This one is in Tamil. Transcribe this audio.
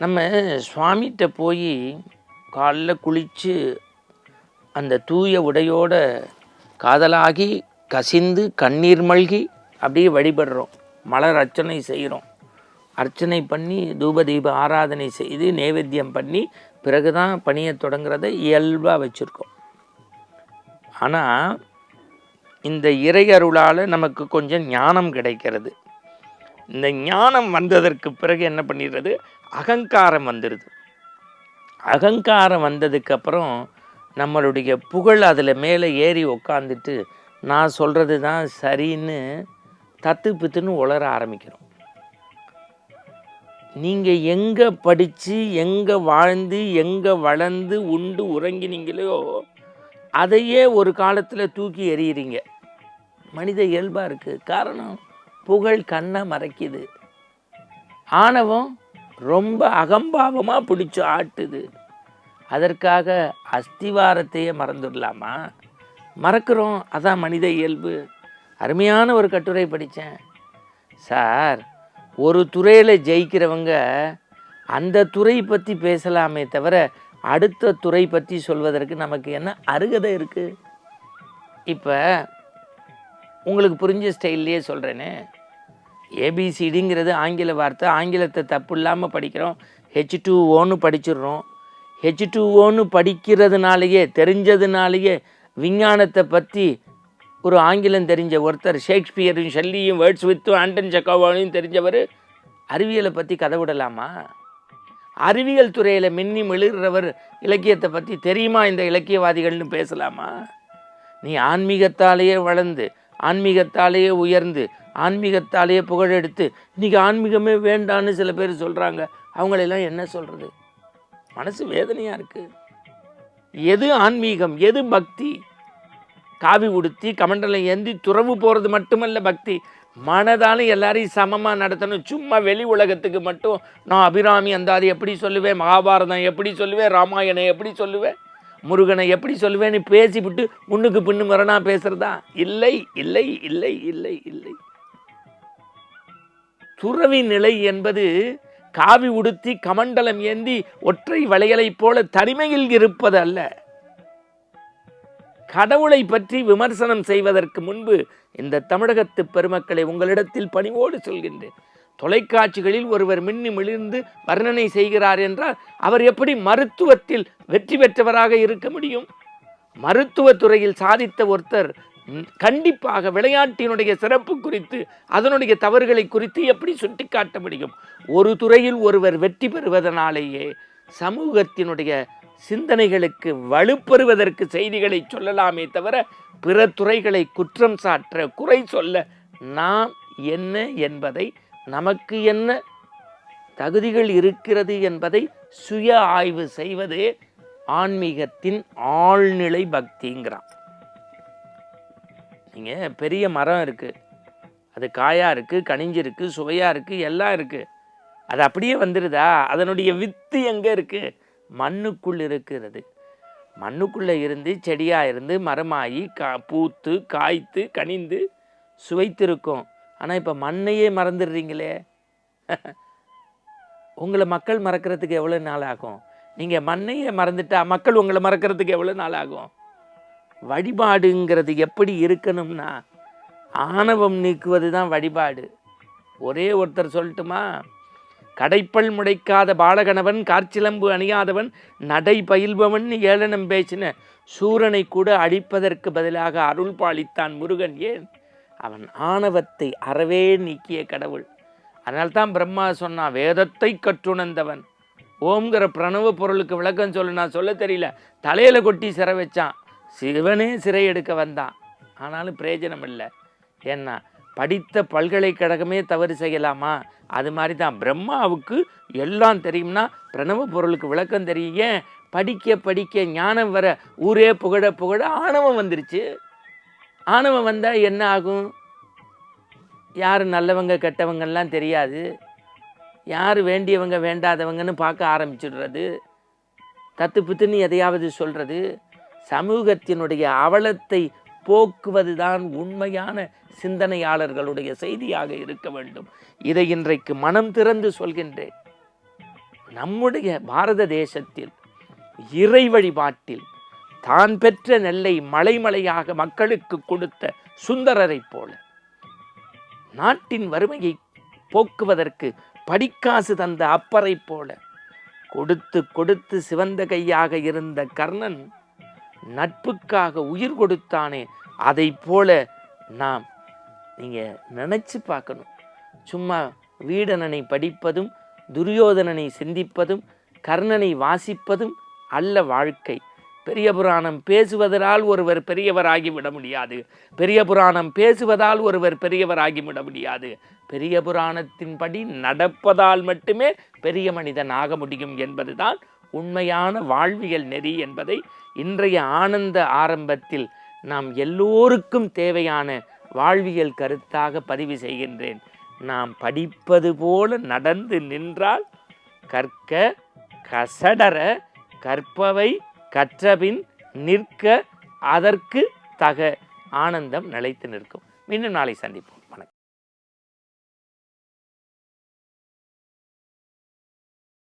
நம்ம சுவாமிகிட்ட போய் காலைல குளித்து அந்த தூய உடையோட காதலாகி கசிந்து கண்ணீர் மல்கி அப்படியே வழிபடுறோம், மலர் அர்ச்சனை செய்கிறோம். அர்ச்சனை பண்ணி தூப தீப ஆராதனை செய்து நைவேத்தியம் பண்ணி பிறகு தான் பணியை தொடங்குறத இயல்பாக வச்சுருக்கோம். ஆனால் இந்த இறை அருளால் நமக்கு கொஞ்சம் ஞானம் கிடைக்கிறது. இந்த ஞானம் வந்ததற்கு பிறகு என்ன பண்ணிடுறது, அகங்காரம் வந்துடுது. அகங்காரம் வந்ததுக்கப்புறம் நம்மளுடைய புகழ் அதில் மேலே ஏறி உக்காந்துட்டு நான் சொல்கிறது தான் சரின்னு தத்து பித்துன்னு உளர ஆரம்பிக்கிறோம். நீங்கள் எங்கே படித்து எங்கே வாழ்ந்து எங்கே வளர்ந்து உண்டு உறங்கினீங்களோ அதையே ஒரு காலத்தில் தூக்கி எறிகிறீங்க. மனித இயல்பாக இருக்குது. காரணம், புகழ் கண்ணை மறைக்குது. ஆணவம் ரொம்ப அகம்பாவமாக பிடிச்சி ஆட்டுது. அதற்காக அஸ்திவாரத்தையே மறந்துடலாமா? மறக்கிறோம். அதான் மனித இயல்பு. அருமையான ஒரு கட்டுரை படித்தேன் சார். ஒரு துறையில் ஜெயிக்கிறவங்க அந்த துறை பற்றி பேசலாமே தவிர அடுத்த துறை பற்றி சொல்வதற்கு நமக்கு என்ன அருகதை இருக்குது? இப்போ உங்களுக்கு புரிஞ்ச ஸ்டைல்லையே சொல்கிறேனே, ஏபிசிடிங்கிறது ஆங்கில வார்த்தை. ஆங்கிலத்தை தப்பு இல்லாமல் படிக்கிறோம். H2Oன்னு படிச்சிடுறோம். H2Oன்னு படிக்கிறதுனாலேயே தெரிஞ்சதுனாலேயே விஞ்ஞானத்தை பற்றி ஒரு ஆங்கிலம் தெரிஞ்ச ஒருத்தர், ஷேக்ஸ்பியரும் ஷெல்லியும் வேர்ட்ஸ்வித்தும் ஆண்டன் செக்கோவாவையும் தெரிஞ்சவர் அறிவியலை பற்றி கதை விடலாமா? அறிவியல் துறையில் மின்னி மிளிர்றவர் இலக்கியத்தை பற்றி தெரியுமா இந்த இலக்கியவாதிகள்னு பேசலாமா? நீ ஆன்மீகத்தாலேயே வளர்ந்து ஆன்மீகத்தாலேயே உயர்ந்து ஆன்மீகத்தாலேயே புகழெடுத்து இன்றைக்கி ஆன்மீகமே வேண்டான்னு சில பேர் சொல்கிறாங்க. அவங்களெல்லாம் என்ன சொல்கிறது? மனசு வேதனையாக இருக்குது. எது ஆன்மீகம், எது பக்தி? காவி உடுத்தி கமண்டலம் ஏந்தி துறவு போகிறது மட்டுமல்ல பக்தி. மனதாலும் எல்லாரையும் சமமாக நடத்தணும். சும்மா வெளி உலகத்துக்கு மட்டும் நான் அபிராமி அந்தாதி எப்படி சொல்லுவேன், மகாபாரதம் எப்படி சொல்லுவேன், ராமாயணம் எப்படி சொல்லுவேன், முருகனை எப்படி சொல்லுவேன்னு பேசிவிட்டு முன்னுக்கு பின்னு மரணா பேசுகிறதா? இல்லை இல்லை இல்லை இல்லை இல்லை. துறவி நிலை என்பது காவி உடுத்தி கமண்டலம் ஏந்தி ஒற்றை வளையலை போல தனிமையில் இருப்பது அல்ல. கடவுளை பற்றி விமர்சனம் செய்வதற்கு முன்பு இந்த தமிழகத்து பெருமக்களை உங்களிடத்தில் பணிவோடு சொல்கின்றேன். தொலைக்காட்சிகளில் ஒருவர் மின்னி மிளிர்ந்து வர்ணனை செய்கிறார் என்றால் அவர் எப்படி மருத்துவத்தில் வெற்றி பெற்றவராக இருக்க முடியும்? மருத்துவத்துறையில் சாதித்த ஒருத்தர் கண்டிப்பாக விளையாட்டினுடைய சிறப்பு குறித்து அதனுடைய தவறுகளை குறித்து எப்படி சுட்டிக்காட்ட முடியும்? ஒரு துறையில் ஒருவர் வெற்றி பெறுவதனாலேயே சமூகத்தினுடைய சிந்தனைகளுக்கு வலுப்பெறுவதற்கு செய்திகளை சொல்லலாமே தவிர பிற துறைகளை குற்றம் சாற்ற குறை சொல்ல நாம் என்ன என்பதை, நமக்கு என்ன தகுதிகள் இருக்கிறது என்பதை சுய ஆய்வு செய்வதே ஆன்மீகத்தின் ஆழ்நிலை பக்திங்கிறான். நீங்கள் பெரிய மரம் இருக்குது, அது காயாக இருக்குது, கனிஞ்சிருக்கு, சுவையாக இருக்குது, எல்லாம் இருக்குது. அது அப்படியே வந்துடுதா? அதனுடைய வித்து எங்கே இருக்குது? மண்ணுக்குள் இருக்கிறது. மண்ணுக்குள்ளே இருந்து செடியாக இருந்து மரமாகி பூத்து காய்த்து கனிந்து சுவைத்திருக்கும். ஆனால் இப்போ மண்ணையே மறந்துடுறீங்களே. உங்களை மக்கள் மறக்கிறதுக்கு எவ்வளோ நாள் ஆகும்? நீங்கள் மண்ணையே மறந்துட்டா மக்கள் உங்களை மறக்கிறதுக்கு எவ்வளோ நாள் ஆகும்? வழிபாடுங்கிறது எப்படி இருக்கணும்னா ஆணவம் நீக்குவது தான் வழிபாடு. ஒரே ஒருத்தர் சொல்லட்டுமா? கடைப்பல் முடைக்காத பாலகணவன், காற்சிலம்பு அணியாதவன், நடை பயில்பவன் ஏளனம் பேசின சூரனை கூட அழிப்பதற்கு பதிலாக அருள் பாலித்தான் முருகன். ஏன்? அவன் ஆணவத்தை அறவே நீக்கிய கடவுள். அதனால்தான் பிரம்மா சொன்னான், வேதத்தை கற்றுணர்ந்தவன். ஓம்ங்கிற பிரணவ பொருளுக்கு விளக்கம் சொல்ல நான் சொல்ல தெரியல, தலையில் கொட்டி சிறை வச்சான். சிவனே சிறை எடுக்க வந்தான். ஆனாலும் பிரயோஜனம் இல்லை. ஏன்னா படித்த பல்கலைக்கழகமே தவறு செய்யலாமா? அது மாதிரி தான் பிரம்மாவுக்கு எல்லாம் தெரியும்னா பிரணவ பொருளுக்கு விளக்கம் தெரியும். ஏன்? படிக்க படிக்க ஞானம் வர ஊரே புகழ புகழ ஆணவம் வந்துருச்சு. ஆணவம் வந்தால் என்ன ஆகும்? யார் நல்லவங்க கெட்டவங்கலாம் தெரியாது, யார் வேண்டியவங்க வேண்டாதவங்கன்னு பார்க்க ஆரம்பிச்சிடுறது, தத்து புத்துன்னு எதையாவது சொல்கிறது. சமூகத்தினுடைய அவலத்தை போக்குவது தான் உண்மையான சிந்தனையாளர்களுடைய செய்தியாக இருக்க வேண்டும். இதை இன்றைக்கு மனம் திறந்து சொல்கின்றேன். நம்முடைய பாரத தேசத்தில் இறை வழிபாட்டில் தான் பெற்ற நெல்லை மலைமலையாக மக்களுக்கு கொடுத்த சுந்தரரைப் போல, நாட்டின் வறுமையை போக்குவதற்கு படிக்காசு தந்த அப்பரை போல கொடுத்து கொடுத்து சிவந்த கையாக இருந்த கர்ணன் நட்புக்காக உயிர் கொடுத்தானே, அதை போல நாம் நீங்கள் நினச்சி பார்க்கணும். சும்மா வீடனனை படிப்பதும் துரியோதனனை சிந்திப்பதும் கர்ணனை வாசிப்பதும் அல்ல வாழ்க்கை. பெரிய புராணம் பேசுவதால் ஒருவர் பெரியவராகிவிட முடியாது. பெரிய புராணம் பேசுவதால் ஒருவர் பெரியவராகிவிட முடியாது. பெரிய புராணத்தின்படி நடப்பதால் மட்டுமே பெரிய மனிதன் ஆக முடியும் என்பதுதான் உண்மையான வாழ்வியல் நெறி என்பதை இன்றைய ஆனந்த ஆரம்பத்தில் நாம் எல்லோருக்கும் தேவையான வாழ்வியல் கருத்தாக பதிவு செய்கின்றேன். நாம் படிப்பது போல நடந்து நின்றால் கற்க கசடர கற்பவை கற்றபின் நிற்க அதற்கு தக ஆனந்தம் நிலைத்து நிற்கும். மீண்டும் நாளை சந்திப்போம்.